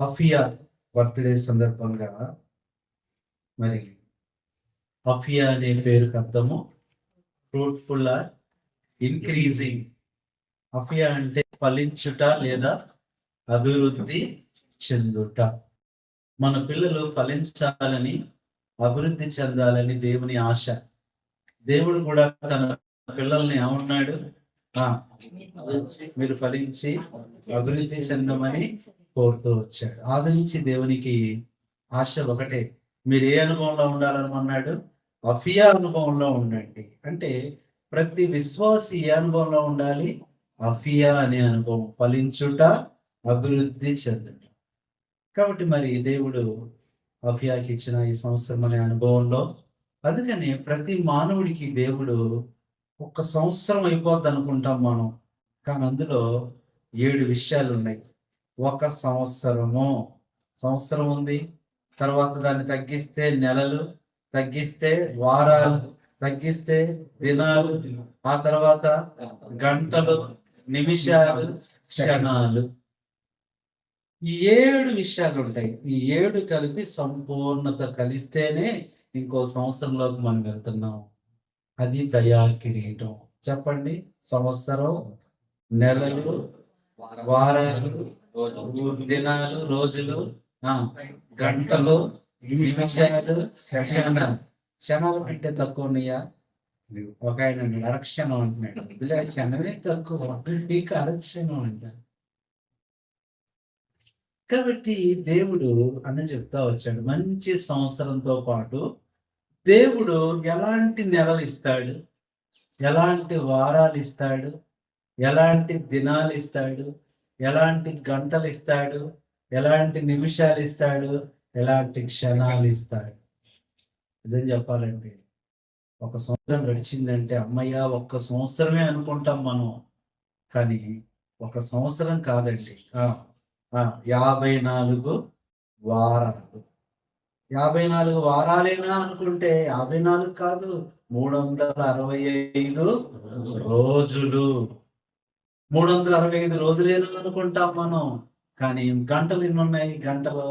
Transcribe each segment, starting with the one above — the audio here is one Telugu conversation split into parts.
అఫియా బర్త్డే సందర్భంగా మరి అఫియా అనే పేరుకి అర్థము ఫ్రూట్ఫుల్ ఆర్ ఇంక్రీజింగ్. అఫియా అంటే ఫలించుట లేదా అభివృద్ధి చెందుట. మన పిల్లలు ఫలించాలని, అభివృద్ధి చెందాలని దేవుని ఆశ. దేవుడు కూడా తన పిల్లల్ని ఏమన్నాడు? మీరు ఫలించి అభివృద్ధి చెందమని కోరుతూ వచ్చాడు. ఆది నుంచి దేవునికి ఆశ ఒకటే, మీరు ఏ అనుభవంలో ఉండాలనుకున్నాడు? అఫియా అనుభవంలో ఉండండి. అంటే ప్రతి విశ్వాసి ఏ అనుభవంలో ఉండాలి? అఫియా అనే అనుభవం, ఫలించుట, అభివృద్ధి చెందుట. కాబట్టి మరి దేవుడు అఫియాకి ఇచ్చిన ఈ సంవత్సరం అనే అనుభవంలో, అందుకని ప్రతి మానవుడికి దేవుడు ఒక్క సంవత్సరం అయిపోద్ది అనుకుంటాం మనం, కానీ అందులో 7 విషయాలు ఉన్నాయి. ఒక సంవత్సరం ఉంది, తర్వాత దాన్ని తగ్గిస్తే నెలలు, తగ్గిస్తే వారాలు, తగ్గిస్తే దినాలు, ఆ తర్వాత గంటలు, నిమిషాలు, క్షణాలు. ఈ 7 విషయాలు ఉంటాయి. ఈ 7 కలిపి సంపూర్ణత కలిస్తేనే ఇంకో సంవత్సరంలోకి మనం వెళ్తున్నాం. అది దయా కిరీటం. చెప్పండి. సంవత్సరం, నెలలు, వారాలు, దినాలు, రోజులు, గంటలు, నిమిషాలు, క్షణాలు కంటే తక్కువ ఉన్నాయా? ఒక ఆయన అరక్షణం అంటున్నాడు. ఇలా క్షణమే తక్కువ, ఇక అరక్షణం అంటారు. కాబట్టి దేవుడు అని చెప్తా వచ్చాడు, మంచి సంవత్సరంతో పాటు దేవుడు ఎలాంటి నెలలు ఇస్తాడు, ఎలాంటి వారాలు ఇస్తాడు, ఎలాంటి దినాలు ఇస్తాడు, ఎలాంటి గంటలు ఇస్తాడు, ఎలాంటి నిమిషాలు ఇస్తాడు, ఎలాంటి క్షణాలు ఇస్తాడు. నిజం చెప్పాలంటే ఒక సంవత్సరం గడిచిందంటే అమ్మయ్య ఒక్క సంవత్సరమే అనుకుంటాం మనం, కానీ ఒక సంవత్సరం కాదండి. 54 వారాలు. 54 వారాలేనా అనుకుంటే 54 కాదు, 365 రోజులు. 365 రోజులేనా అనుకుంటాం మనం, కానీ గంటలు ఎన్ని ఉన్నాయి? గంటలు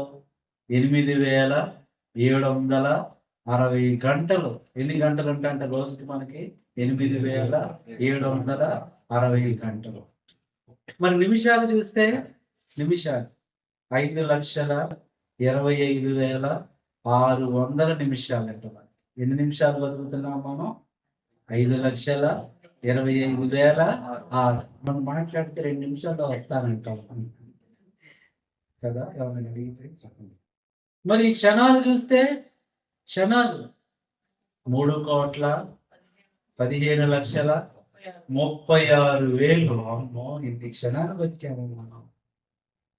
8760 గంటలు. ఎన్ని గంటలు ఉంటాయంటే రోజుకి మనకి? 8760 గంటలు. మరి నిమిషాలు చూస్తే, నిమిషాలు 5,25,600 నిమిషాలు అంట. ఎన్ని నిమిషాలు బతుకుతున్నాం మనం? 5,25,600. మనం మాట్లాడితే 2 నిమిషాల్లో వస్తానంటాం కదా, ఎవరైనా అడిగితే చెప్పండి. మరి క్షణాలు చూస్తే, క్షణాలు 3,15,36,000. అమ్మో, ఇన్ని క్షణాలు బతికాము మనం.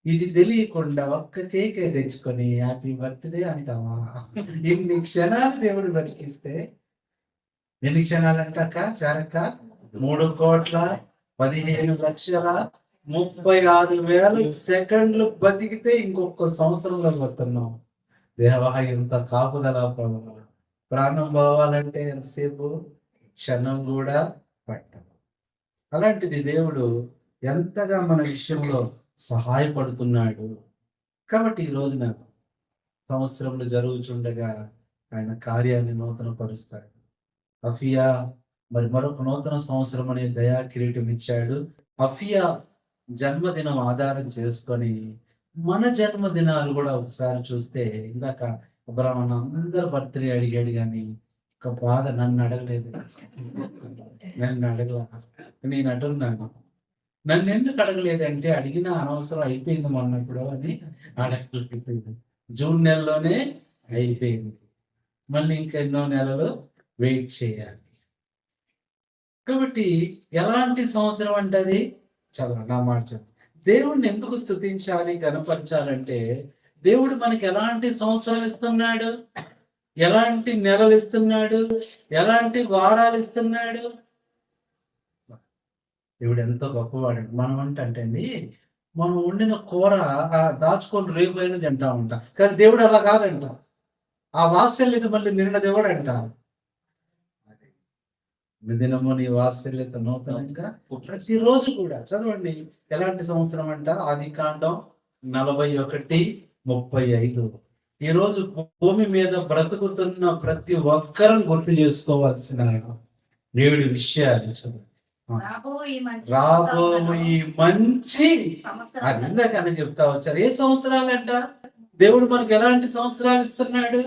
ఇది తెలియకుండా ఒక్క కేక్ తెచ్చుకొని హ్యాపీ బర్త్డే అంటావా? ఇన్ని క్షణాలు దేవుడు బతికిస్తే, ఎన్ని క్షణాలు అంటాక శారక్క? 3,15,36,000 సెకండ్లు బతికితే ఇంకొక సంవత్సరంలో పోతున్నాం. దేవా, ఎంత కాపుదల ప్రభు. ప్రాణం పోవాలంటే ఎంతసేపు? క్షణం కూడా పట్టదు. అలాంటిది దేవుడు ఎంతగా మన విషయంలో సహాయపడుతున్నాడు. కాబట్టి ఈ రోజున సంవత్సరంలో జరుగుతుండగా ఆయన కార్యాన్ని నూతన పరుస్తాడు. అఫియా మరి మరొక నూతన సంవత్సరం అనే దయా కిరీటం ఇచ్చాడు. అఫియా జన్మదినం ఆధారం చేసుకొని మన జన్మదినాలు కూడా ఒకసారి చూస్తే, ఇందాక అబ్రాహ్మణ్ అందరు బర్త్డే అడిగాడు, కానీ ఒక బాధ నన్ను అడగలేదు. నన్ను అడగల, నేను అడుగున్నాను. నన్ను ఎందుకు అడగలేదంటే, అడిగినా అనవసరం, అయిపోయింది మొన్నప్పుడు అని అడగలేదు. జూన్ నెలలోనే అయిపోయింది, మళ్ళీ ఇంకెన్నో నెలలు వెయిట్ చేయాలి. కాబట్టి ఎలాంటి సంవత్సరం అంటది? చదువు నా మాట చెప్పు. దేవుడిని ఎందుకు స్తుతించాలి, గణపరచాలంటే, దేవుడు మనకి ఎలాంటి సంవత్సరం ఇస్తున్నాడు, ఎలాంటి నెలలు ఇస్తున్నాడు, ఎలాంటి వారాలు ఇస్తున్నాడు. దేవుడు ఎంతో గొప్పవాడు. మనం అంటే అండి, మనం వండిన కూర దాచుకొని రేపు అయినా తింటా ఉంటాం, కానీ దేవుడు అలా కాదంట. ఆ వాత్సల్యత మళ్ళీ నిన్న దేవుడు అంట. దినము నీ వాత్సల్యత నూతనంగా ప్రతిరోజు కూడా. చదవండి, ఎలాంటి సంవత్సరం అంట? ఆదికాండం 41:35. ఈరోజు భూమి మీద బ్రతుకుతున్న ప్రతి ఒక్కరం గుర్తు చేసుకోవాల్సిన 7 విషయాలు చదువు. రాబోయే మంచి అది ఇందాకనే చెప్తా వచ్చారు. ఏ సంవత్సరాలంట దేవుడు మనకు ఎలాంటి సంవత్సరాలు ఇస్తున్నాడు?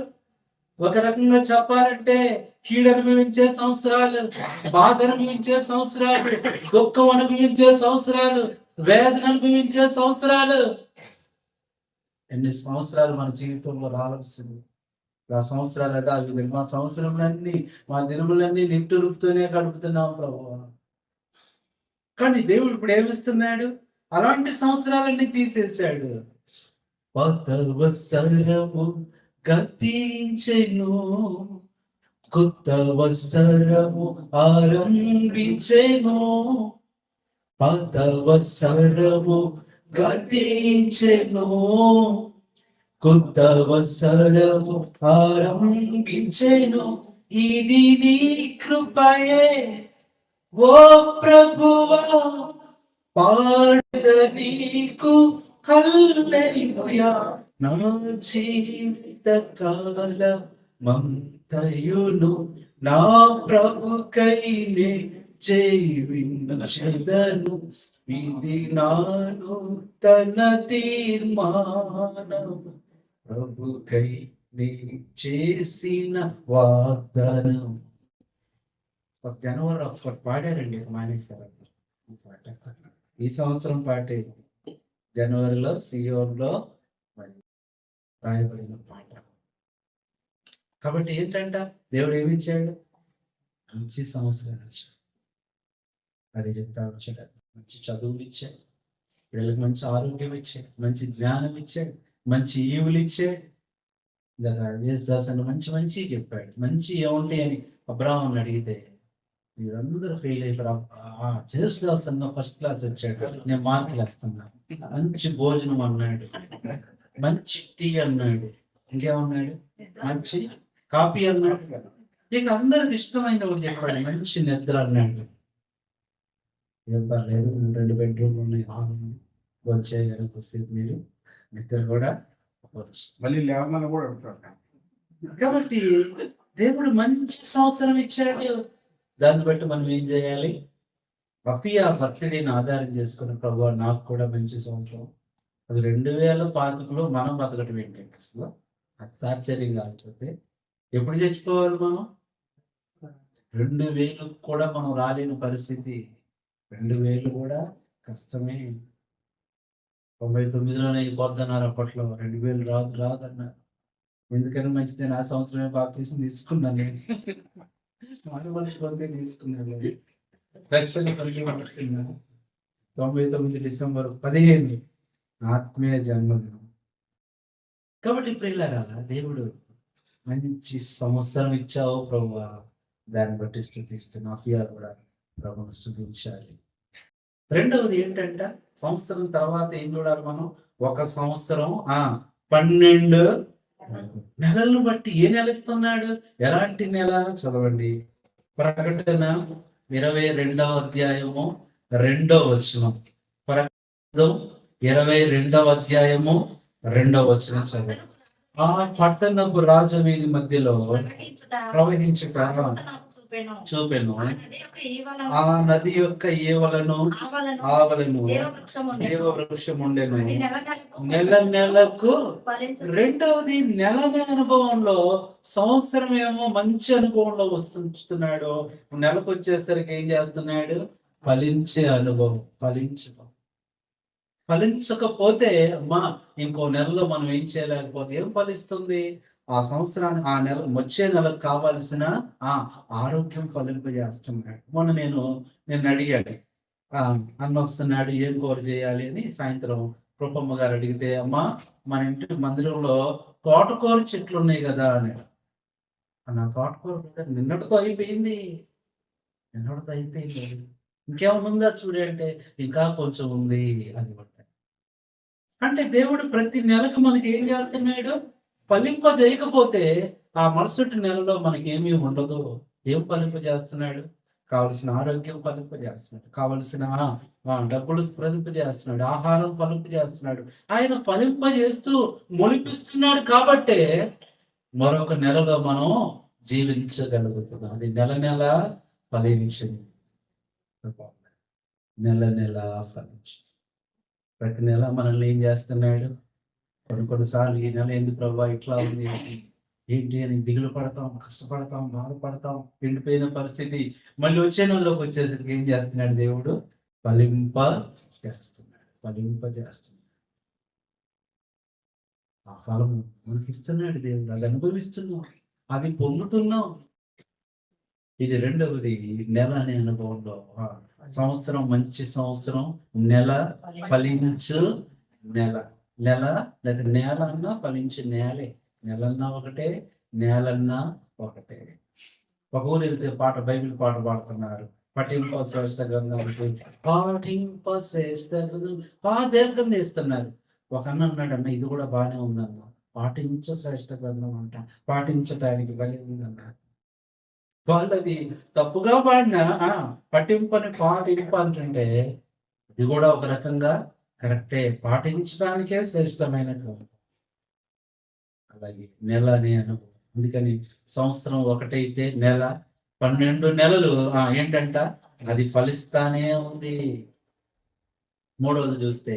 ఒక రకంగా చెప్పాలంటే కీడు అనుభవించే సంవత్సరాలు, బాధ అనుభవించే సంవత్సరాలు, దుఃఖం అనుభవించే సంవత్సరాలు, వేదన అనుభవించే సంవత్సరాలు. ఎన్ని సంవత్సరాలు మన జీవితంలో రావాల్సింది. ఆ సంవత్సరాలు అదా విధంగా మా సంవత్సరములన్నీ మా దినములన్నీ నిట్టూరుపుతూనే గడుపుతున్నాం ప్రభువా. కానీ దేవుడు ఇప్పుడు ఏమిస్తున్నాడు? అలాంటి సంవత్సరాలన్నీ తీసేశాడు. పాత వస్త్రము గతించెను, కొత్త వస్త్రము ఆరంభించెను. పాత వస్త్రము గతించెను, కొత్త వస్త్రము ఆరంభించెను. ఇది నీ కృపయే ఓ ప్రభువా, పాడద నీకు హల్లెలూయా. నా జీవిత కాలమంతయును నా ప్రభుకైనే జీవించెదను. ఇది నాను తన తీర్మానం, ప్రభుకై నీ చేసిన వాగ్దానం. జనవరి ఒకటి పాడారండి, మానేశారు ఈ పాట. ఈ సంవత్సరం పాటే జనవరిలో సియోన్లో మరి రాయబడిన పాట. కాబట్టి ఏంటంట, దేవుడు ఏమిచ్చాడు? మంచి సంవత్సరం ఇచ్చాడు. అదే చెప్తా వచ్చాడు. మంచి చదువులు ఇచ్చాడు, పిల్లలకు మంచి ఆరోగ్యం ఇచ్చాడు, మంచి జ్ఞానం ఇచ్చాడు, మంచి ఈవులు ఇచ్చాడు. ఇలా యేసుదాస్ అని మంచి మంచి చెప్పాడు. మంచి ఏముంటాయి అని అబ్రాహాం అడిగితే మీరందరూ ఫెయిల్ అయిపోయారు. యేసుదాస్ అన్న ఫస్ట్ క్లాస్ వచ్చాడు, నేను మార్కులు వేస్తున్నా. మంచి భోజనం అన్నాడు, మంచి టీ అన్నాడు, ఇంకేమన్నాడు? మంచి కాఫీ అన్నాడు. ఇక అందరికి ఇష్టమైన ఒకటి చెప్పాడు, మంచి నిద్ర అన్నాడు. ఏం పర్లేదు, 2 బెడ్రూమ్లు ఉన్నాయి, వచ్చేయగలరు కొద్దిసేపు మీరు నిద్ర కూడా వచ్చు. మళ్ళీ లేవమని కూడా అడుగుతాడు. కాబట్టి దేవుడు మంచి సంవత్సరం ఇచ్చాడు. దాన్ని బట్టి మనం ఏం చేయాలి? అఫియా బర్త్డేని ఆధారం చేసుకుని, ప్రభువా నాకు కూడా మంచి సంవత్సరం. అసలు 2025లో మనం బతకటం ఏంటంటే అసలు ఆశ్చర్యం కాకపోతే ఎప్పుడు చచ్చిపోవాలి మనం? 2000 కూడా మనం రాలేని పరిస్థితి. 2000 కూడా కష్టమే. 99లోనే అయిపోద్దన్నారు అప్పట్లో. 2000 రాదన్నారు. ఎందుకని మంచిది, ఆ సంవత్సరమే బాప్తీసం తీసుకున్నాను నేను. మనిషి కొద్ది తీసుకున్నాను, రక్షణ కొద్ది తీసుకున్నాను. 99 డిసెంబర్ 15 ఆత్మీయ జన్మదినం. కాబట్టి ప్రియులారా, దేవుడు మంచి సంవత్సరం ఇచ్చావు ప్రభువా, దాన్ని బట్టి స్తుతిస్తున్నా. అఫియా కూడా ప్రభువును స్తుతించాలి. రెండవది ఏంటంటే, సంవత్సరం తర్వాత ఏం చూడాలి మనం? ఒక సంవత్సరం 12 నెలలను బట్టి ఏ నెల ఇస్తున్నాడు? ఎలాంటి నెల? చదవండి. ప్రకటన 22వ అధ్యాయము 2వ వచనం. ప్రకటన 22వ అధ్యాయము 2వ వచనం చదవండి. ఆ పట్టణపు రాజవీధి మధ్యలో ప్రవహించుట చూపెను. ఆ నది యొక్క ఈవలను ఆవలను జీవవృక్షం ఉండెను. నెల నెలకు. రెండవది నెల అనుభవంలో, సంవత్సరం ఏమో మంచి అనుభవంలో వస్తున్నాడు. నెలకు వచ్చేసరికి ఏం చేస్తున్నాడు? ఫలించే అనుభవం. ఫలించకపోతే అమ్మా ఇంకో నెలలో మనం ఏం చేయలేకపోతే ఏం ఫలిస్తుంది? ఆ సంవత్సరానికి, ఆ నెల వచ్చే నెలకు కావాల్సిన ఆరోగ్యం ఫలింపజేస్తున్నాడు. మొన్న నేను అడిగాడు, అన్న వస్తున్నాడు, ఏం కూర చేయాలి అని సాయంత్రం కృపమ్మ గారు అడిగితే, అమ్మా మన ఇంటి మందిరంలో తోటకూర చెట్లు ఉన్నాయి కదా అని. నా తోటకూర నిన్నటితో అయిపోయింది. ఇంకేమైనా ఉందా చూడంటే ఇంకా కొంచెం ఉంది అని. అంటే దేవుడు ప్రతి నెలకు మనకి ఏం చేస్తున్నాడు? ఫలింపజేయకపోతే ఆ మరుసటి నెలలో మనకి ఏమీ ఉండదు. ఏం ఫలింపజేస్తున్నాడు? కావలసిన ఆరోగ్యం ఫలింపజేస్తున్నాడు, కావలసిన డబ్బులు ఫలింపజేస్తున్నాడు, ఆహారం ఫలింపజేస్తున్నాడు. ఆయన ఫలింపజేస్తూ మొలిపిస్తున్నాడు కాబట్టే మరొక నెలలో మనం జీవించగలుగుతున్నాం. అది నెల నెల ఫలించింది, నెల నెల ఫలించింది. ప్రతి నెల మనల్ని ఏం చేస్తున్నాడు? కొన్నిసార్లు ఈ నెల ఎందుకు ప్రభావ ఇట్లా ఉంది ఏంటి అని దిగులు పడతాం, కష్టపడతాం, బాధపడతాం, ఎండిపోయిన పరిస్థితి. మళ్ళీ వచ్చే నెలలోకి వచ్చేసరికి ఏం చేస్తున్నాడు? దేవుడు ఫలింపజేస్తున్నాడు. ఆ ఫలం మనకిస్తున్నాడు దేవుడు, అది అనుభవిస్తున్నాం, అది పొందుతున్నాం. ఇది రెండవది, నెల అనే అనుభవంలో. సంవత్సరం, మంచి సంవత్సరం, నెల, ఫలించు నెల. నెల లేదా నేల అన్నా ఫలించు నేలే. నెలన్నా ఒకటే, నేలన్నా ఒకటే. ఒక ఊరు వెళ్తే బైబిల్ పాట పాడుతున్నారు. పఠింప శ్రేష్ఠ గ్రంథానికి దీర్ఘం చేస్తున్నారు. ఒక అన్న అన్నాడు, అన్న ఇది కూడా బాగానే ఉందన్న, పాటించ శ్రేష్ఠ గ్రంథం అంట, పాటించడానికి బలి ఉందన్నారు. వాళ్ళది తప్పుగా పాడినా పట్టింపని పాటింప అంటుంటే ఇది కూడా ఒక రకంగా కరెక్టే, పాటించడానికే శ్రేష్టమైన గ్రంథం. అలాగే నెల అనే అనుభవం. అందుకని సంవత్సరం ఒకటైతే నెల, 12 నెలలు ఏంటంట, అది ఫలిస్తానే ఉంది. మూడవది చూస్తే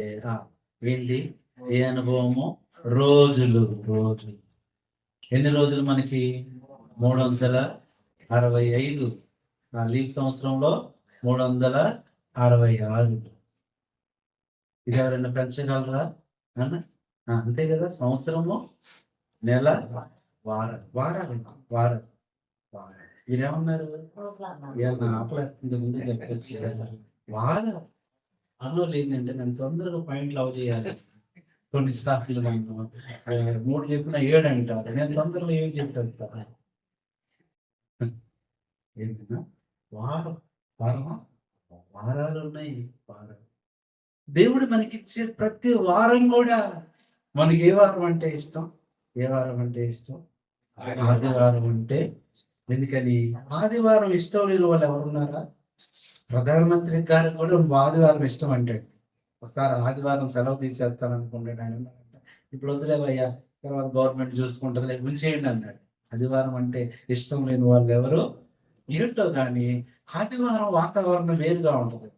ఏంటి, ఏ అనుభవము? రోజులు. ఎన్ని రోజులు మనకి? 365. లీప్ సంవత్సరంలో 366. ఇది ఎవరైనా పెంచగలరా అన్న? అంతే కదా. సంవత్సరము, నెల, వారాలు. మీరేమన్నారు? ఆకలిస్తుంది ముందు చెప్పచ్చు కదా. వారం అన్నోళ్ళు ఏంటంటే నేను తొందరగా పాయింట్లు అవ్ చేయాలి. కొన్ని సార్లు నన్ను 3 చెప్పిన 7 అంటారు, నేను తొందరగా 7 చెప్పేస్తా. ఏంటన్నా వారాలు ఉన్నాయి. దేవుడు మనకిచ్చే ప్రతి వారం కూడా మనకి ఏ వారం అంటే ఇష్టం? ఆదివారం అంటే. ఎందుకని ఆదివారం ఇష్టం లేని వాళ్ళు ఎవరున్నారా? ప్రధానమంత్రి గారికి కూడా ఆదివారం ఇష్టం అంటే. ఒకసారి ఆదివారం సెలవు తీసేస్తాను అనుకుంటాడు ఆయన. ఇప్పుడు వదిలేవయ్యా, తర్వాత గవర్నమెంట్ చూసుకుంటుంది, ఉంచేయండి అన్నాడు. ఆదివారం అంటే ఇష్టం లేని వాళ్ళు ఎవరు? ఏంటో కానీ ఆదివారం వాతావరణం వేరుగా ఉంటుంది.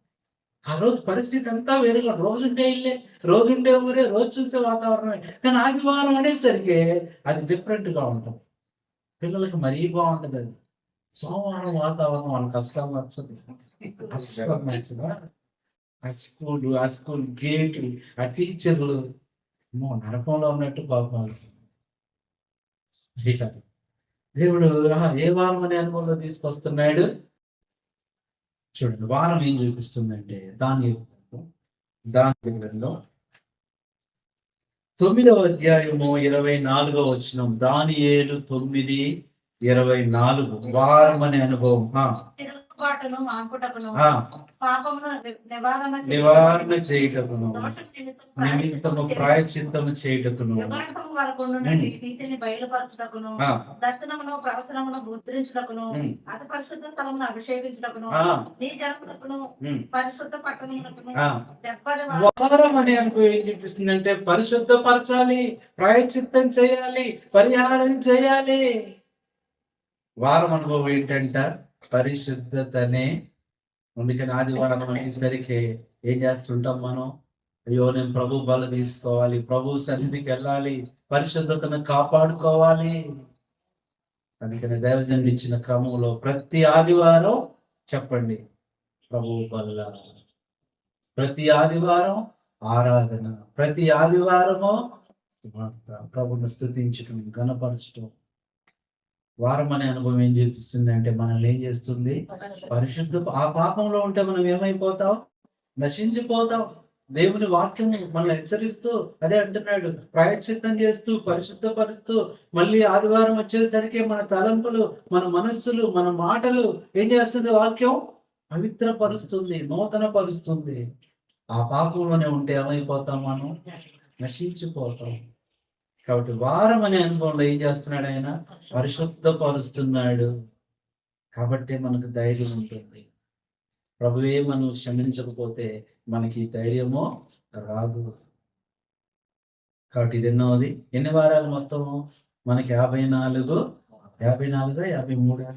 ఆ రోజు పరిస్థితి అంతా వేరుగా, రోజుండే ఇల్లే, రోజుండే ఊరే, రోజు చూసే వాతావరణమే. కానీ ఆదివారం అనేసరికి అది డిఫరెంట్గా ఉంటుంది. పిల్లలకి మరీ బాగుంటుంది అది. సోమవారం వాతావరణం వాళ్ళకి అస్సలు నచ్చదు. నచ్చదా? ఆ స్కూల్ గేటు, ఆ టీచర్లు నరకంలో ఉన్నట్టు పాపం. దేవుడు ఏ వారం అనే అనుభవంలో తీసుకొస్తున్నాడు చూడండి. వారం ఏం చూపిస్తుందంటే దానియేలు గ్రంథం 9వ అధ్యాయము 24వ వచనం. దానియేలు 9:24. వారం అనే అనుభవం. నివారణ చేయుటకును, నిమిత్తము ప్రాయశ్చిత్తము చేయుటకును, నీతిని బయలుపరచుటకును, దర్శనమును ప్రవచనమును ముద్రించుటకును, అతి పరిశుద్ధ స్థలమును అభిషేకించుటకును, నీ జనమునకును పరిశుద్ధ పట్టణమునకును. వారం అనే అనుభవం ఏం చూపిస్తుందంటే పరిశుద్ధపరచాలి, ప్రాయశ్చిత్తం చేయాలి, పరిహారం చేయాలి. వారం అనుభవం ఏంటంట? పరిశుద్ధతనే. అందుకని ఆదివారం అనేసరికి ఏం చేస్తుంటాం మనం? అయ్యో నేను ప్రభు బల తీసుకోవాలి, ప్రభు సన్నిధికి వెళ్ళాలి, పరిశుద్ధతను కాపాడుకోవాలి. అందుకని దైవజనుడు ఇచ్చిన క్రమంలో ప్రతి ఆదివారం చెప్పండి ప్రభు బల్ల, ప్రతి ఆదివారం ఆరాధన, ప్రతి ఆదివారము ప్రభుని స్తుతించటం, ఘనపరచటం. వారం అనే అనుభవం ఏం చూపిస్తుంది అంటే మనల్ని ఏం చేస్తుంది? పరిశుద్ధ. ఆ పాపంలో ఉంటే మనం ఏమైపోతాం? నశించిపోతాం. దేవుని వాక్యం మనల్ని హెచ్చరిస్తూ అదే అంటున్నాడు, ప్రాయశ్చిత్తం చేస్తూ, పరిశుద్ధపరుస్తూ. మళ్ళీ ఆదివారం వచ్చేసరికి మన తలంపులు, మన మనస్సులు, మన మాటలు ఏం చేస్తుంది? వాక్యం పవిత్రపరుస్తుంది, నూతన పరుస్తుంది. ఆ పాపంలోనే ఉంటే ఏమైపోతాం? మనం నశించిపోతాం. కాబట్టి వారం అనే అనుభవంలో ఏం చేస్తున్నాడు? ఆయన పరిశుద్ధపరుస్తున్నాడు. కాబట్టి మనకు ధైర్యం ఉంటుంది. ప్రభువే మనం క్షమించకపోతే మనకి ధైర్యము రాదు. కాబట్టి ఇది ఎన్నోది, ఎన్ని వారాలు మొత్తం మనకి 54, 54,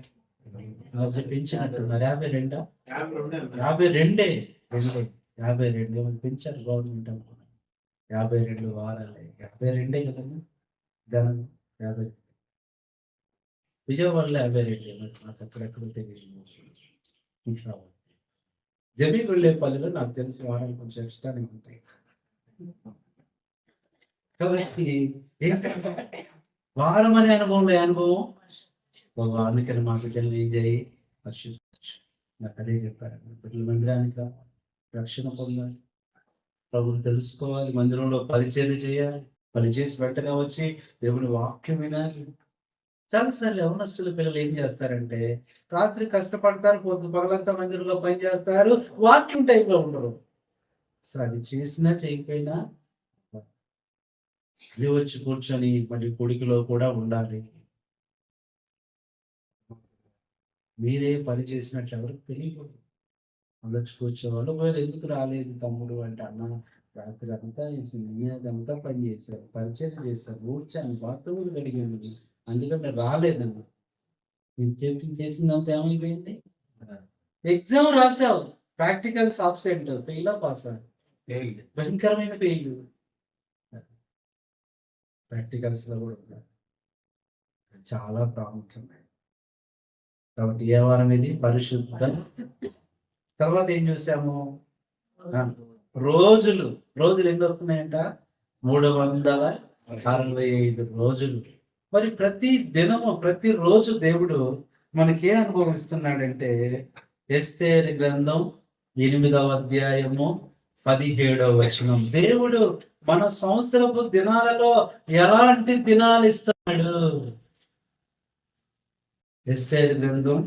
53 పెంచినట్టున్నారు. 52, 52 పెంచారు గవర్నమెంట్ అనుకున్నాను. 52 వారాలే, 52 కదండి ఘనం. 50 విజయవాడలో 52, నాకు అక్కడెక్కడో తెలియదు. ఇంకా జమీగుళ్ళేపల్లిలో నాకు తెలిసి వారాలు కొంచెం ఎక్స్ట్రానే ఉంటాయి. కాబట్టి ఏంటంటే వారం అనే అనుభవం అందుకని మా బిడ్డలు ఏం చేయి పరిశుద్ధి. నాకు అదే చెప్పారు, బిడ్డల మందిరానికి రక్షణ పొందాలి, ప్రభుని తెలుసుకోవాలి, మందిరంలో పరిచయం చేయాలి, పనిచేసి వెంటనే వచ్చి దేవుని వాక్యం వినాలి. చాలాసార్లు యవనస్తుల పిల్లలు ఏం చేస్తారంటే రాత్రి కష్టపడతారు, పగలంతా మందిరంలో పని చేస్తారు, వాక్యం టైంలో ఉండరు. అసలు అది చేసినా చేయకపోయినా వచ్చి కూర్చొని మళ్ళీ కొడుకులో కూడా ఉండాలి. మీరే పని చేసినట్లు ఎవరికి తెలియకూడదు. వచ్చి కూర్చోవాళ్ళు ఒకవేళ ఎందుకు రాలేదు తమ్ముడు అంటే, అన్న రాత్రి అంతా అదంతా పని చేశారు, పరిచయం చేశారు, ఊడ్చాను, బాత్రూములు కడిగాను, అందుకంటే రాలేదన్న. మీరు చేసిందంతా ఏమైపోయింది? ఎగ్జామ్ రాసావు, ప్రాక్టికల్స్ ఆబ్సెంట్, ఫెయిల్ పాస్, భయంకరమైన ఫెయిల్. ప్రాక్టికల్స్ లో కూడా ఉండాలి, చాలా ప్రాముఖ్యమైనది. కాబట్టి ఏ వారం ఇది? పరిశుద్ధ. తర్వాత ఏం చూసాము? రోజులు ఎన్ని వస్తున్నాయంట? 365 రోజులు. మరి ప్రతి దినము ప్రతిరోజు దేవుడు మనకి ఏ అనుభవం ఇస్తున్నాడంటే, ఎస్తేరు గ్రంథం 8వ అధ్యాయము 17వ వచనం. దేవుడు మన సంవత్సరపు దినాలలో ఎలాంటి దినాలు ఇస్తున్నాడు? ఎస్తేరు గ్రంథం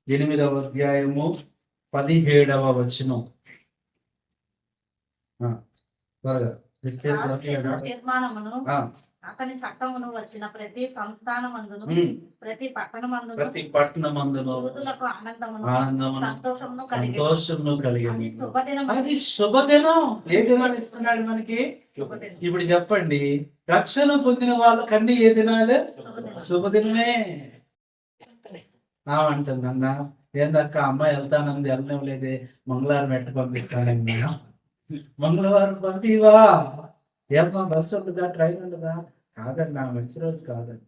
8వ అధ్యాయము 17వ వచనం. త్వరగా. అతని చట్టమును వచ్చిన ప్రతి సంస్థానమందును ప్రతి పట్టణమందును ఆనందమును సంతోషమును కలిగింది. అది శుభదినం. ఏ దినాలు ఇస్తున్నాడు మనకి? ఇప్పుడు చెప్పండి, రక్షణ పొందిన వాళ్ళకండి ఏ దినాలు? శుభదినమే. అంటుంది అన్న, ఏందక్క అమ్మాయి వెళ్తానంది, వెళ్ళలేదే, మంగళవారం ఎట్టు పంపిస్తానన్నా? మంగళవారం పంపివా? ఏమన్నా బస్సు ఉండదా, ట్రైన్ ఉండదా? కాదన్నా, మంచి రోజు కాదండి.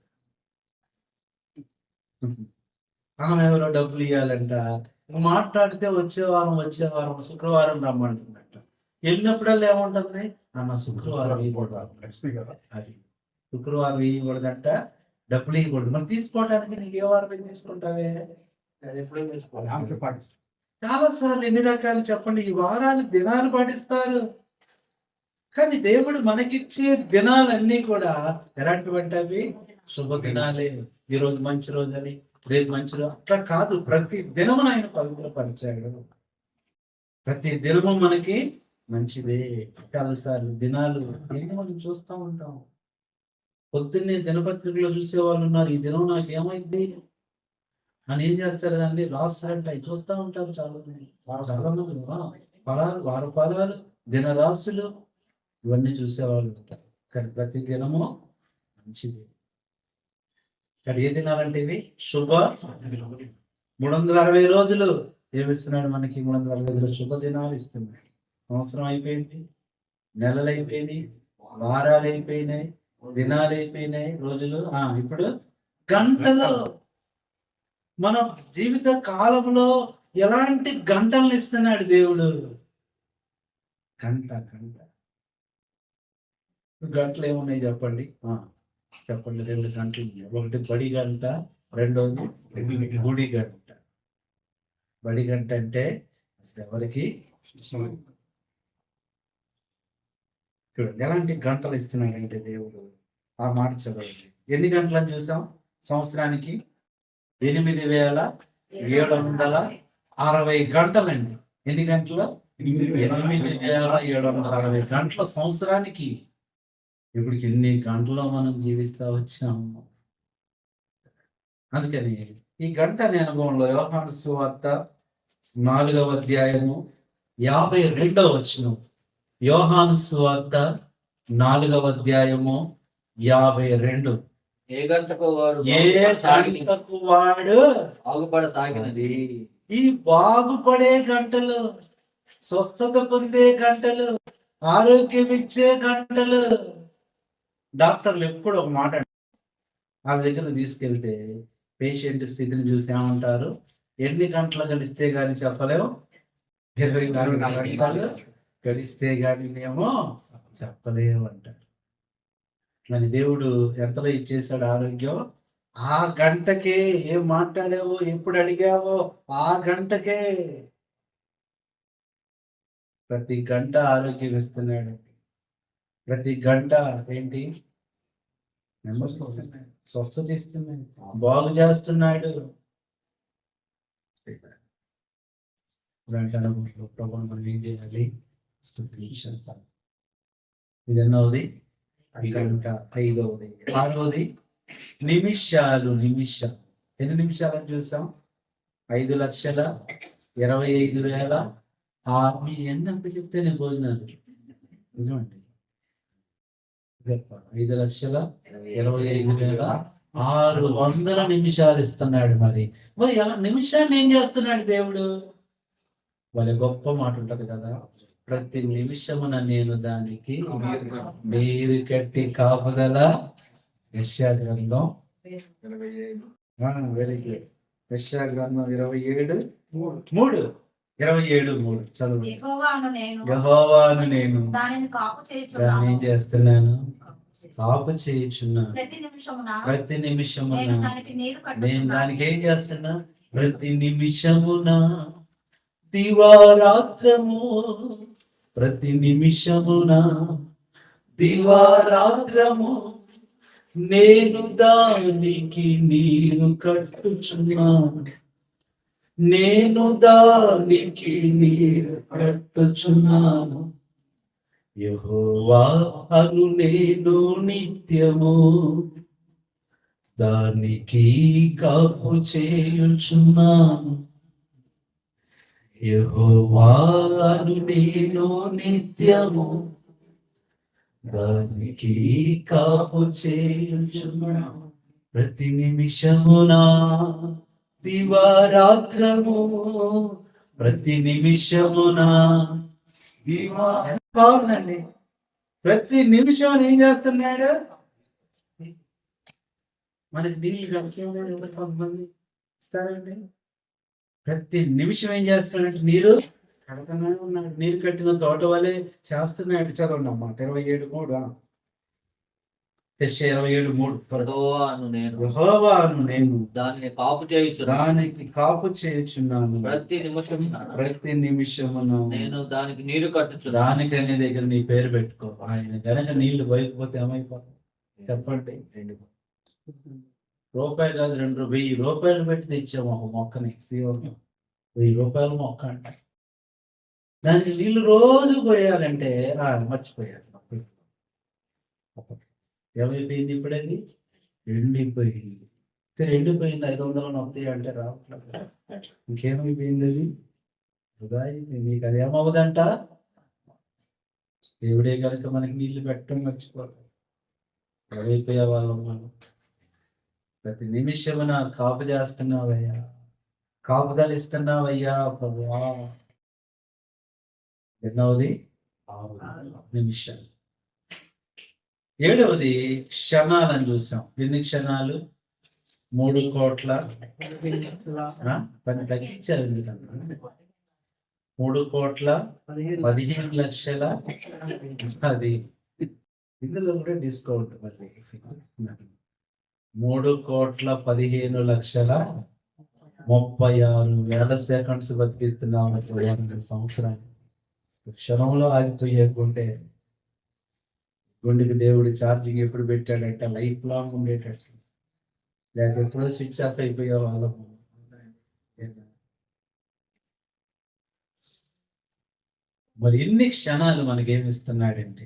ఆమె ఎవరో డబ్బులు ఇవ్వాలంట, మాట్లాడితే వచ్చే వారం శుక్రవారం రమ్మంటుందంట. వెళ్ళినప్పుడల్లా ఏముంటుంది? అన్న శుక్రవారం ఇవ్వకూడదు, అది శుక్రవారం ఇవ్వకూడదంట, డబ్బులు ఇవ్వకూడదు. మరి తీసుకోవడానికి నీకు ఏ వారం తీసుకుంటావే? చాలా సార్లు ఎన్ని రకాలు చెప్పండి, ఈ వారాలు దినాలు పాటిస్తారు. కానీ దేవుడు మనకిచ్చే దినాలన్నీ కూడా ఎలాంటివంటే అవి శుభదినాలే. ఈరోజు మంచి రోజు అని, రేపు మంచి రోజు అట్లా కాదు. ప్రతి దినమును ఆయన పవిత్రపరిచాడు. ప్రతి దినము మనకి మంచిదే. చాలాసార్లు దినాలు ఎన్ని మనం చూస్తూ ఉంటాం. పొద్దున్నే దినపత్రికలో చూసే వాళ్ళు ఉన్నారు, ఈ దినం నాకు ఏమైంది అని ఏం చేస్తారు అండి, రాసులంటే అవి చూస్తూ ఉంటారు. చాలా మంది వార ఫలాలు, దినరాశులు ఇవన్నీ చూసేవాళ్ళు ఉంటారు. కానీ ప్రతి దినము మంచిది. కానీ ఏ దినాలంటే ఇవి శుభ 360 రోజులు ఏమిస్తున్నాడు మనకి? 360 శుభ దినాలు ఇస్తున్నాడు. సంవత్సరం అయిపోయింది, నెలలు అయిపోయినాయి, వారాలు అయిపోయినాయి, దినాలు అయిపోయినాయి, రోజులు. ఇప్పుడు గంటలు. మన జీవిత కాలంలో ఎలాంటి గంటలను ఇస్తున్నాడు దేవుడు? గంటలు ఏమున్నాయి చెప్పండి? చెప్పండి. 2 గంటలు. ఒకటి బడి గంట, రెండోది గుడి గంట. బడి గంట అంటే అసలు ఎవరికి చూడండి ఎలాంటి గంటలు ఇస్తున్నాడంటే దేవుడు. ఆ మాట చదవండి. ఎన్ని గంటలని చూసాం? సంవత్సరానికి 8760 గంటలండి. ఎన్ని గంటలు? 8760 గంటల సంవత్సరానికి. ఇప్పటికి ఎన్ని గంటలో మనం జీవిస్తా వచ్చాము. అందుకని ఈ గంట అనే అనుభవంలో యోహాను సువార్త 4వ అధ్యాయము 52వ వచనం. యోహాను సువార్త 4వ అధ్యాయము 52. ఏ గంటకు వాడు బాగుపడసాగినది. ఈ బాగుపడే గంటలు, స్వస్థత పొందే గంటలు, ఆరోగ్యం ఇచ్చే గంటలు. డాక్టర్లు ఎప్పుడు ఒక మాట వాళ్ళ దగ్గర తీసుకెళ్తే పేషెంట్ స్థితిని చూసి ఏమంటారు? ఎన్ని గంటలు గడిస్తే గాని చెప్పలేము, 24 గంటలు గడిస్తే గాని మేము చెప్పలేము అంటారు. మరి దేవుడు ఎంతలో ఇచ్చేసాడు ఆరోగ్యం? ఆ గంటకే. ఏం మాట్లాడావో, ఎప్పుడు అడిగావో ఆ గంటకే. ప్రతి గంట ఆరోగ్యం ఇస్తున్నాడు. ప్రతి గంట ఏంటి? స్వస్థత ఇస్తున్నాడు, బాగు చేస్తున్నాడు. మనం ఏం చేయాలి? ఇది ఎన్నోది? గంట. 5వది. 6వది నిమిషాలు. ఎన్ని నిమిషాలు అని చూసాం? 5,25,000. మీ ఎన్నప్పుడు చెప్తే నేను భోజనాలు నిజమండి. 5,25,600 నిమిషాలు ఇస్తున్నాడు. మరి ఎలా నిమిషాన్ని ఏం చేస్తున్నాడు దేవుడు? వాళ్ళ గొప్ప మాట ఉంటది కదా, ప్రతి నిమిషమున నేను దానికి నీరు కట్టి కాపుదల. యెషయా గ్రంథం వెరీ గుడ్. యెషయా గ్రంథం 27:3 చదువు. యెహోవాను నేను దానిని దాన్ని ఏం చేస్తున్నాను? కాపు చేయుచున్నాను. ప్రతి నిమిషమున నేను దానికి ఏం చేస్తున్నా? ప్రతి నిమిషమున దివారాత్రము, ప్రతి నిమిషమున దివారాత్రము నేను దానికి నీరు కట్టుచున్నాను. నేను దానికి నీరు కట్టుచున్నాను. యెహోవా అను నేను నిత్యము దానికి కాపు చేయుచున్నాను. యెహోవా అను నేను నిత్యము దానికి కాపు చేయుచున్నాను. ప్రతి నిమిషమున దివారాత్రము, ప్రతి నిమిషమున బాగుందండి. ప్రతి నిమిషం ఏం చేస్తున్నాడు? మనకి నీళ్ళు కట్టుకోవడం కొంతమంది ఇస్తారండి. ప్రతి నిమిషం ఏం చేస్తున్నాడు? నీరు కడుతూనే ఉన్నాడు. నీరు కట్టిన తోట వలె చేస్తున్నాడు. చదవండి అన్నమాట. 27:3. యెషయా 27:3. యెహోవాను నేను దానికి కాపు చేయుచున్నాను. ప్రతి నిమిషమున నేను దానికి నీరు కట్టుచున్నాను. దానికి అనే దగ్గర నీ పేరు పెట్టుకో. ఆయన గనక నీళ్లు పోయకపోతే ఏమైపోతుంది చెప్పండి? రూపాయి కాదు, 2,000 రూపాయలు పెట్టి తెచ్చాము ఒక మొక్కని. 1,000 రూపాయల మొక్క అంట. దానికి నీళ్లు రోజు పోయాలంటే మర్చిపోయారు. ఏమైపోయింది? ఇప్పుడది ఎండిపోయింది. ఎండిపోయింది. 500 వస్తాయి అంటే రావట్లేదు. ఇంకేమైపోయింది? అది వృధా అయిపోయింది. నీకు అది ఏమవుదంట? దేవుడే కనుక మనకి నీళ్లు పెట్టడం మర్చిపోతాం. ఏమైపోయే వాళ్ళం మనం. ప్రతి నిమిషమున కాపు చేస్తున్నావయ్యా, కాపుదల ఇస్తున్నావయ్యా ప్రభువా. 8వది నిమిషాలు. 7వది క్షణాలని చూసాం. ఎన్ని క్షణాలు? 3 కోట్ల పని తగ్గించారు. ఎందుకన్నా 3,15,00,000. అది ఇందులో కూడా డిస్కౌంట్. మరి 3,15,36,000 సెకండ్స్ బతికిస్తున్నాం సంవత్సరానికి. క్షణంలో ఆగిపోయే గుండెకి దేవుడు ఛార్జింగ్ ఎప్పుడు పెట్టాడంటే లైఫ్ లాంగ్ ఉండేటట్టు. లేకపోతే ఎప్పుడో స్విచ్ ఆఫ్ అయిపోయే వాళ్ళము. మరి ఎన్ని క్షణాలు మనకేమి ఇస్తున్నాడంటే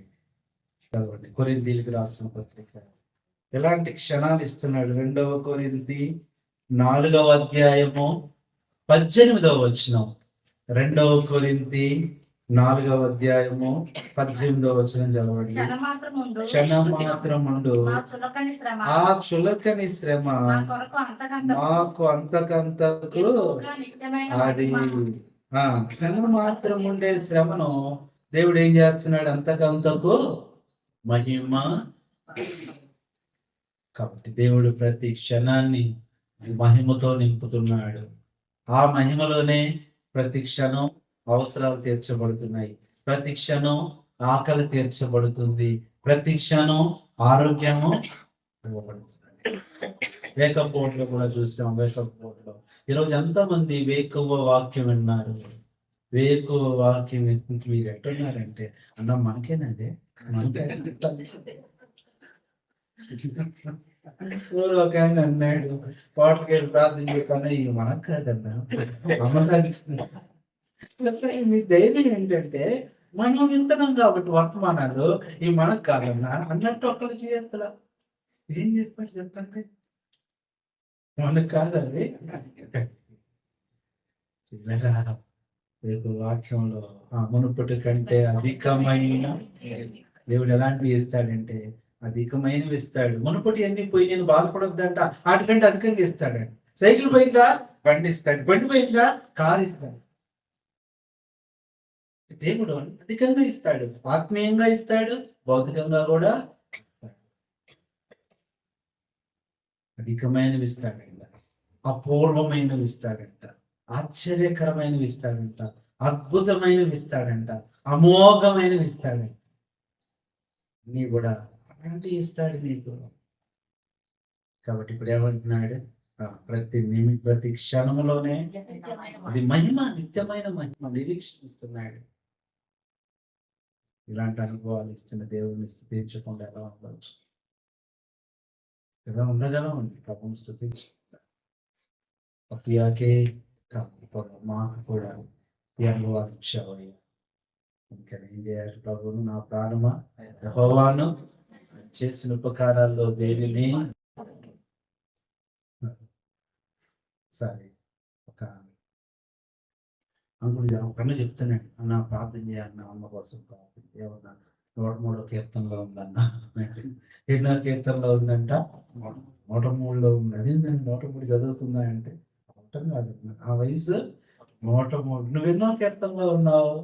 చదవండి. కొరింథీయులకు రాసిన పత్రిక ఎలాంటి క్షణాలు ఇస్తున్నాడు? 2 కొరింథీ 4వ అధ్యాయము 18వ వచనం. రెండవ కొరింథీ 4వ అధ్యాయము 18వ వచనం చదవండి. క్షణమాత్రముండు క్షణమాత్రముండు నా చులకని శ్రమ ఆ చులకని శ్రమ నా కొరకు అంతకంత మాకు అంతకంతకు ఎక్కువగా నిత్యమైన అది మహిమ. క్షణమాత్రం ఉండే శ్రమను దేవుడు ఏం చేస్తున్నాడు? అంతకంతకు మహిమ. కాబట్టి దేవుడు ప్రతి క్షణాన్ని మహిమతో నింపుతున్నాడు. ఆ మహిమలోనే ప్రతి క్షణం అవసరాలు తీర్చబడుతున్నాయి, ప్రతి క్షణం ఆకలి తీర్చబడుతుంది, ప్రతి క్షణం ఆరోగ్యము ఇవ్వబడుతుంది. వేకప్ బోర్డులో కూడా చూసాం. వేకప్ బోర్డులో ఈరోజు ఎంతమంది వేకువ వాక్యం విన్నారు? వేకువ వాక్యం మీరు ఎట్టున్నారంటే అన్న మనకేనదే ఒక ఆయన అన్నాడు, పాటకి వెళ్ళి ప్రార్థన చెప్పాను, ఇవి మనకు కాదన్నా అమ్మకానికి. మీ ధైర్యం ఏంటంటే మనం వింటున్నాం కాబట్టి వర్తమానాలు ఇవి మనకు కాదన్నా అన్నట్టు ఒక్కరు చేయాలి. ఏం చెప్పారు చెప్పండి? మనకు కాదండి. రేపు వాక్యంలో మునుపటి కంటే అధికమైన దేవుడు ఎలాంటివి ఇస్తాడంటే అధికమైనవి ఇస్తాడు. మునుపటి అన్ని పోయి నేను బాధపడొద్దంట, వాటికంటే అధికంగా ఇస్తాడండి. సైకిల్ పోయిందా బండి ఇస్తాడు, బండి పోయిందా కారు ఇస్తాడు. దేవుడు అధికంగా ఇస్తాడు, ఆత్మీయంగా ఇస్తాడు, భౌతికంగా కూడా ఇస్తాడు. అధికమైనవి ఇస్తాడంట, అపూర్వమైనవి ఇస్తాడంట, ఆశ్చర్యకరమైనవి ఇస్తాడంట, అద్భుతమైనవి ఇస్తాడంట, అమోఘమైనవి ఇస్తాడంట. నీ కూడా అలాంటి ఇస్తాడు నీకు. కాబట్టి ఇప్పుడు ఏమంటున్నాడు? ప్రతి క్షణంలోనే అది మహిమ, నిత్యమైన మహిమ నిరీక్షిస్తున్నాడు. ఇలాంటి అనుభవాలు ఇస్తున్న దేవుడిని స్తుతించకుండా ఎలా ఉండవచ్చు? ఎలా ఉండగలమండి ప్రభుని స్తుతించకుండా? అఫియాకే మాకు కూడా ఈ అనుభవాలు ఇచ్చావయ్యా. ఇంకా ఏం చేయాలి ప్రభువును? నా ప్రాణమా యెహోవాను చేసిన ఉపకారాల్లో దేనిని సరే ఒక అనుకుని ఒకన్నా చెప్తున్నాడు, నా ప్రార్థన చేయాలన్న అమ్మ కోసం ప్రార్థన ఏమన్నా 103వ కీర్తనలో ఉందన్న. ఎన్నో కీర్తనలో ఉందంట? 103లో ఉంది. అదేంటంటే 103 చదువుతుందా అంటే అర్థం కాదు. ఆ వయసు 103. నువ్వెన్నో కీర్తనలో ఉన్నావు.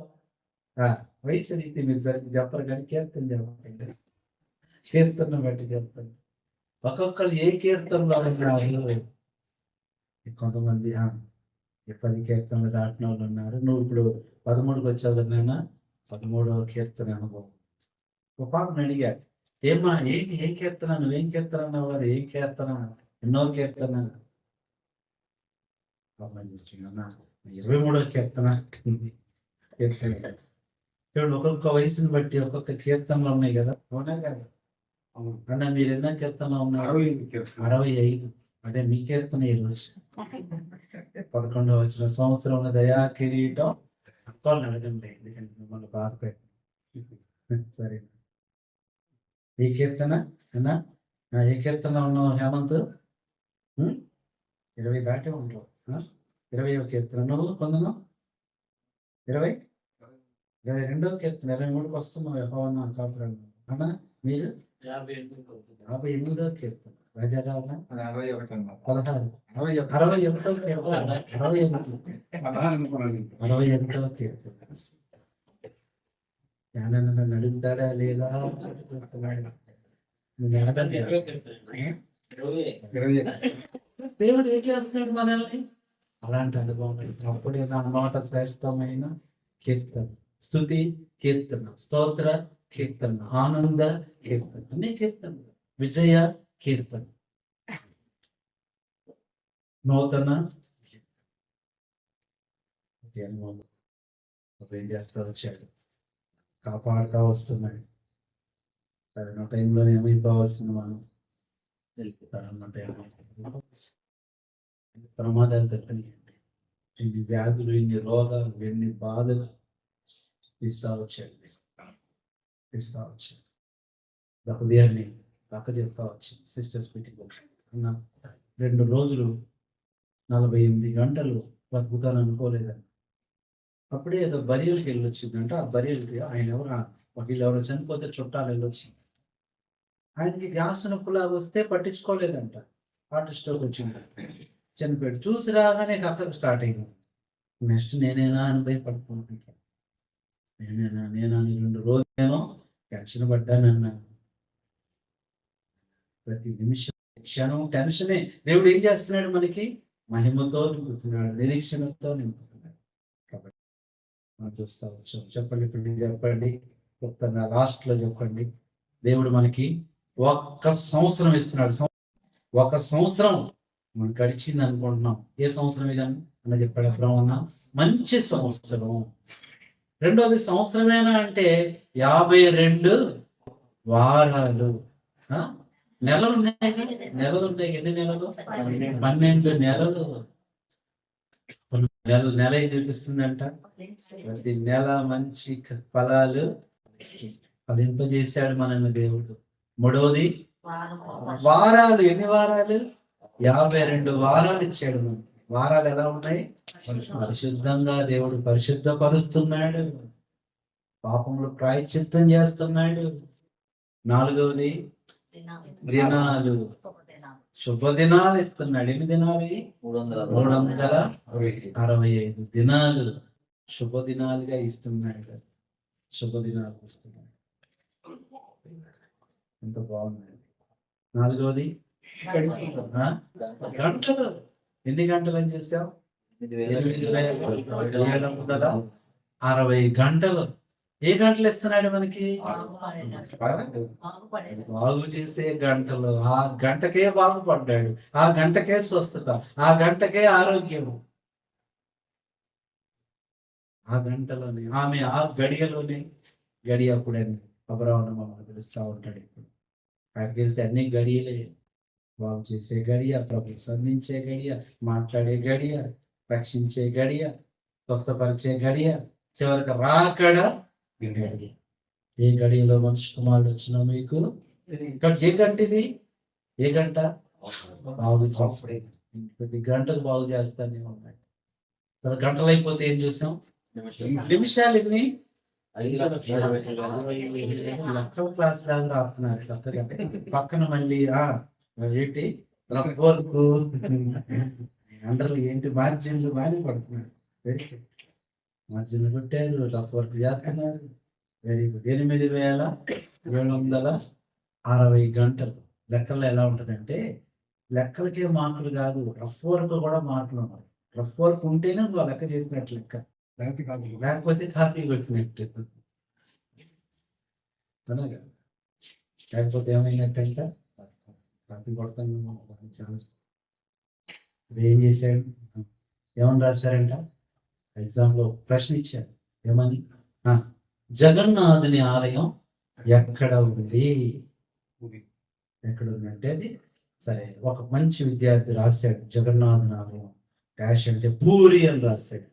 వయసు అడిగితే మీరు సరిగ్గా చెప్పరు కానీ కీర్తన చెప్పండి, కీర్తన బట్టి చెప్పండి. ఒక్కొక్కరు ఏ కీర్తనలో ఉన్నారు? కొంతమంది 10 కీర్తనలు దాటిన వాళ్ళు ఉన్నారు. నువ్వు ఇప్పుడు 13కి వచ్చావు కదా నాన్న, 13వ కీర్తన అనుభవం. ఒక పాపను అడిగారు, ఏమ్మా ఏంటి ఏ కీర్తన, నువ్వేం కీర్తన అన్నవారు? ఏం కీర్తన? ఎన్నో కీర్తన. 23వ కీర్తన. కీర్తన చూడండి, ఒక్కొక్క వయసుని బట్టి ఒక్కొక్క కీర్తనలు ఉన్నాయి కదా, అవునా కదా? అన్న మీరు ఎన్నో కీర్తనలో ఉన్నారు? 65. అదే మీ కీర్తన ఈరోజు 11వ వచ్చిన సంవత్సరం దయా కిరీటం అక్కలు అడగండి, ఎందుకంటే మిమ్మల్ని బాధ పెట్టి. సరే, ఏ కీర్తన అన్నా? ఏ కీర్తన ఉన్నావు హేమంత్? 20 దాటే ఉంటావు. 20వ కీర్తన. నువ్వు పొందను 22వ కీర్తన. 23కి వస్తున్నావు యెహోవా కాపురం అన్నా. మీరు 58వ కీర్తన. రాజారావు 16. 61వ కీర్తన. 61వ కీర్తన. నన్ను అడుగుతాడా లేదా? దేవుడు ఏం చేస్తున్నాడు మనల్ని? అలాంటి అనుభవం. అప్పుడే నా మాట శ్రేష్టమైన కీర్తన, స్తుతి కీర్తన, స్తోత్ర కీర్తన, ఆనంద కీర్తన, అన్ని కీర్తన, విజయ కీర్తన, నూతన అనుభవం. ఏం చేస్తా వచ్చాడు, కాపాడుతా వస్తున్నాడు. కరోనా టైంలో ఏమైపోవాల్సింది మనం? ప్రమాదాలు తప్పనియండి, ఎన్ని వ్యాధులు, ఎన్ని రోగాలు, ఎన్ని బాధలు ఇస్తా వచ్చాడు. ఉదయాన్ని పక్క చెప్తా వచ్చింది సిస్టర్స్ మీటింగ్. 2 రోజులు 48 గంటలు బతుకుతాను అనుకోలేదని. అప్పుడే ఏదో బరియల్కి వెళ్ళొచ్చిందంట. ఆ బరియల్కి ఆయన ఎవరు వీళ్ళు ఎవరో చనిపోతే చుట్టాలు వెళ్ళొచ్చింది. ఆయనకి గ్యాస్ నొప్పులాగా వస్తే పట్టించుకోలేదంట. హార్ట్ స్ట్రోక్ వచ్చింది, చనిపోయాడు. చూసి రాగానే కథకు స్టార్ట్ అయింది. నెక్స్ట్ నేనేనా అని భయపడుకుంటున్నాను. నేనా అని 2 రోజులేమో టెన్షన్ పడ్డానన్నాను. ప్రతి నిమిషం క్షణం టెన్షనే. దేవుడు ఏం చేస్తున్నాడు? మనకి మహిమతో నింపుతున్నాడు, నిరీక్షణతో నింపుతున్నాడు. కాబట్టి మనం చూస్తా వచ్చాం. చెప్పండి, ఇప్పుడు చెప్పండి, చెప్తున్నా లాస్ట్లో చెప్పండి. దేవుడు మనకి 1 సంవత్సరం ఇస్తున్నాడు. 1 సంవత్సరం మనకు గడిచింది అనుకుంటున్నాం. ఏ సంవత్సరం ఇదని అన్న చెప్పాడు అబ్రహ్మ? మంచి సంవత్సరం. రెండోది సంవత్సరమేనా అంటే 52 వారాలు. నెలలు ఉన్నాయి. ఎన్ని నెలలు? 12 నెలలు. నెల ఏం చూపిస్తుందంట? ప్రతి నెల మంచి ఫలాలు ఫలింపజేశాడు మనల్ని దేవుడు. మూడవది వారాలు. ఎన్ని వారాలు? 52 వారాలు ఇచ్చాడు మనకి. వారాలు ఎలా ఉన్నాయి? పరిశుద్ధంగా దేవుడు పరిశుద్ధపరుస్తున్నాడు, పాపములు ప్రాయశ్చిత్తం చేస్తున్నాడు. నాలుగవది దినాలు, శుభదినాలు ఇస్తున్నాడు. ఎన్ని దినాలు? 365 దినాలు శుభదినాలుగా ఇస్తున్నాడు. శుభదినాలు ఇస్తున్నాడు. ఎంత బాగుందండి. నాలుగవది గంటలు. ఎన్ని గంటలు అని చేసాం? 8760 గంటలు. ఏ గంటలు ఇస్తున్నాడు మనకి? బాగు చేసే గంటలు. ఆ గంటకే బాగుపడ్డాడు, ఆ గంటకే స్వస్థత, ఆ గంటకే ఆరోగ్యము. ఆ గంటలోనే ఆమె, ఆ గడియలోనే. గడియ అప్పుడని అబ్రహాము మమ్మల్ని పిలుస్తూ ఉంటాడు. ఇప్పుడు అక్కడికి వెళ్తే అన్ని గడియలే. బాగు చేసే గడియ, ప్రభు సంధించే గడియ, మాట్లాడే గడియ, రక్షించే గడియ, స్వస్థపరిచే గడియ, చివరికి రాకడ గడియ. ఏ గడియలో మనిషి కుమారుడు వచ్చినా మీకు ఏ గంట ఇది? ఏ గంట? బాగు చేస్తే ప్రతి గంటకు బాగు చేస్తానే ఉన్నాయి. గంటలు అయిపోతే ఏం చూసాం? నిమిషాలు. ఎన్ని? లెక్కల క్లాస్ లాగా రాస్తున్నారు చక్కగా. పక్కన మళ్ళీ ఏంటి రఫ్ వర్క్, అండర్లు ఏంటి, మార్జిన్లు బాగానే పడుతున్నారు. Very good. మార్జిన్లు కొట్టారు, రఫ్ వర్క్ చేస్తున్నారు. Very good. 8760 గంటలు. లెక్కల్లో ఎలా ఉంటుందంటే, లెక్కలకే మార్కులు కాదు, రఫ్ వర్క్ కూడా మార్కులు ఉన్నాయి. రఫ్ వర్క్ ఉంటేనే నువ్వు లెక్క చేసినట్టు లెక్క, లేకపోతే కాపీ కొట్టినట్టు. అలాగా లేకపోతే ఏమైనట్టంట కాపీ కొడతాను. ఛాన్స్. ఏం చేశాడు? ఏమని రాశారంట? ఎగ్జామ్లో ప్రశ్న ఇచ్చారు. ఏమని? జగన్నాథుని ఆలయం ఎక్కడ ఉంది? ఎక్కడ ఉందంటే అది సరే. ఒక మంచి విద్యార్థి రాశాడు జగన్నాథుని ఆలయం డాష్ అంటే పూరి అని రాశాడు.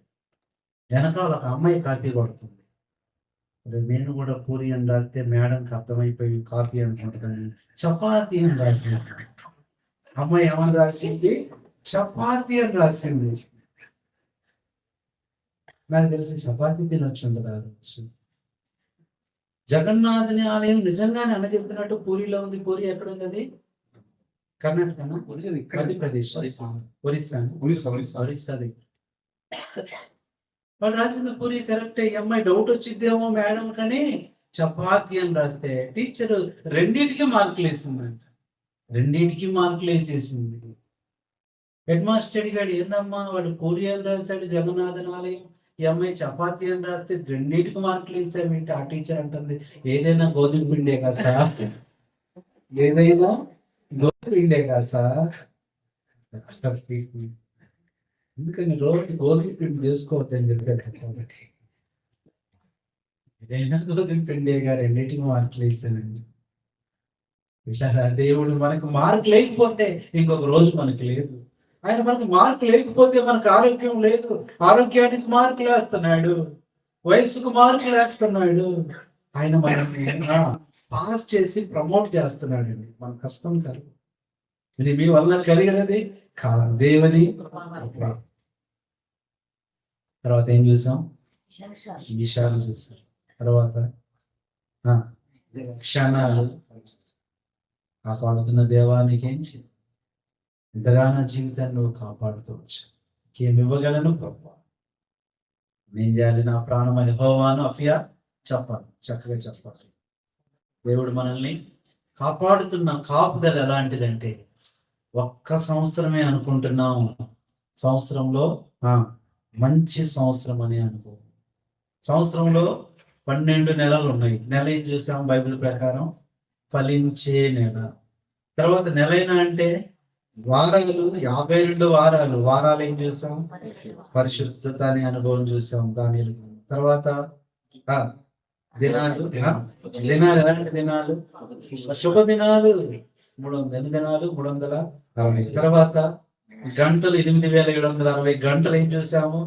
వెనకాల ఒక అమ్మాయి కాపీ కొడుతుంది. నేను కూడా పూరి అని రాస్తే మేడంకి అర్థమైపోయి కాపీ అనుకుంటున్నాను. చపాతి అని రాసింది. అమ్మాయి ఏమని రాసింది? చపాతి అని రాసింది. నాకు తెలిసి చపాతి తినొచ్చు ఉండదు ఆ రోజు. జగన్నాథుని ఆలయం నిజంగానే అన్న చెప్పినట్టు పూరిలో ఉంది. పూరి ఎక్కడ ఉంది? అది కర్ణాటకనా? మధ్యప్రదేశ్, ఒరిస్సా దగ్గర. వాడు రాసింది పూరి కరెక్టే. ఈ అమ్మాయి డౌట్ వచ్చిద్దేమో మేడం కానీ చపాతి అని రాస్తే టీచర్ రెండింటికి మార్కులు వేసిందంట. రెండింటికి మార్కులు వేసేసింది. హెడ్ మాస్టర్ అడిగాడు, ఏందమ్మా వాడు పూరి అని రాశాడు జగన్నాథన్ ఆలయం, ఈ అమ్మాయి చపాతి అని రాస్తే రెండింటికి మార్కులు వేసావు ఏంటి? ఆ టీచర్ అంటుంది, ఏదైనా గోధుమ పిండే కదా సార్, ఏదైనా గోధుమ పిండే కదా సార్. ఎందుకని రోజు గోధుమ పిండి చేసుకోవద్దని చెప్పారు. ఏదైనా గోధుమ పిండేగా రెండింటికి మార్కులు వేసానండి. ఇలా దేవుడు మనకు మార్కు లేకపోతే ఇంకొక రోజు మనకి లేదు. ఆయన మనకు మార్కు లేకపోతే మనకు ఆరోగ్యం లేదు. ఆరోగ్యానికి మార్కులు వేస్తున్నాడు, వయసుకు మార్కులు వేస్తున్నాడు. ఆయన మనల్ని పాస్ చేసి ప్రమోట్ చేస్తున్నాడండి. మన కష్టం కాదు ఇది, మీ వల్ల కలిగినది కాదు, దేవుని. తర్వాత ఏం చూసాం? నిమిషాలు చూస్తారు. తర్వాత ఆ, క్షణాలు కాపాడుతున్న దేవానికి ఏం చేయాలి? ఇంతగా నా జీవితాన్ని నువ్వు కాపాడుతూ వచ్చా, ఇంకేమి ఇవ్వగలను ప్రభా? నేను చేయాలి? నా ప్రాణం యెహోవాను అఫియా చెప్పాలి, చక్కగా చెప్పాలి. దేవుడు మనల్ని కాపాడుతున్న కాపుదల ఎలాంటిదంటే, ఒక్క సంవత్సరమే అనుకుంటున్నాం, సంవత్సరంలో మంచి సంవత్సరం అని అనుకో. సంవత్సరంలో 12 నెలలు ఉన్నాయి. నెల ఏం చూసాం బైబిల్ ప్రకారం? ఫలించే నెల. తర్వాత నెలైనా అంటే వారాలు, 52 వారాలు. వారాలు ఏం చూసాం? పరిశుద్ధత అనే అనుభవం చూసాం దాని. తర్వాత దినాలు, దినాలు ఎలాంటి దినాలు? శుభ దినాలు. 300 ఎన్ని దినాలు? 360. తర్వాత గంటలు 8760 గంటలు ఏం చూసాము?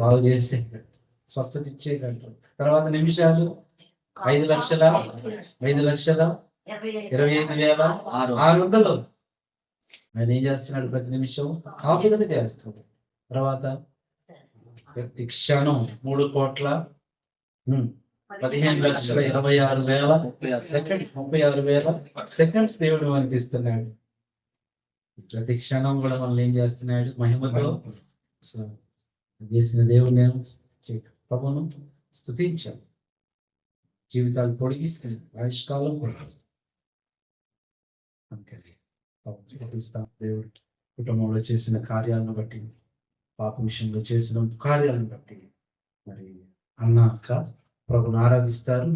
బాగు చేసే, స్వస్థత ఇచ్చే గంటలు. తర్వాత నిమిషాలు 5,25,600. ఆయన ఏం చేస్తున్నాడు? ప్రతి నిమిషం కాపుదల చేస్తాడు. తర్వాత ప్రతి క్షణం 3,15,26,000 సెకండ్స్, 36,000 సెకండ్స్ దేవుడు మనకి ఇస్తున్నాడు. ప్రతి క్షణం కూడా మనల్ని ఏం చేస్తున్నాడు? మహిమతో చేసిన దేవుని ప్రభువును స్తుతించాలి. జీవితాలు పొడిగిస్తున్నాడు, ఆయుష్కాలం పొడిగిస్తాడు. స్తుతిస్తాం. దేవుడు కుటుంబంలో చేసిన కార్యాలను బట్టి, పాప విషయంలో చేసిన కార్యాలను బట్టి మరి అన్న అక్క ప్రభుని ఆరాధిస్తారు.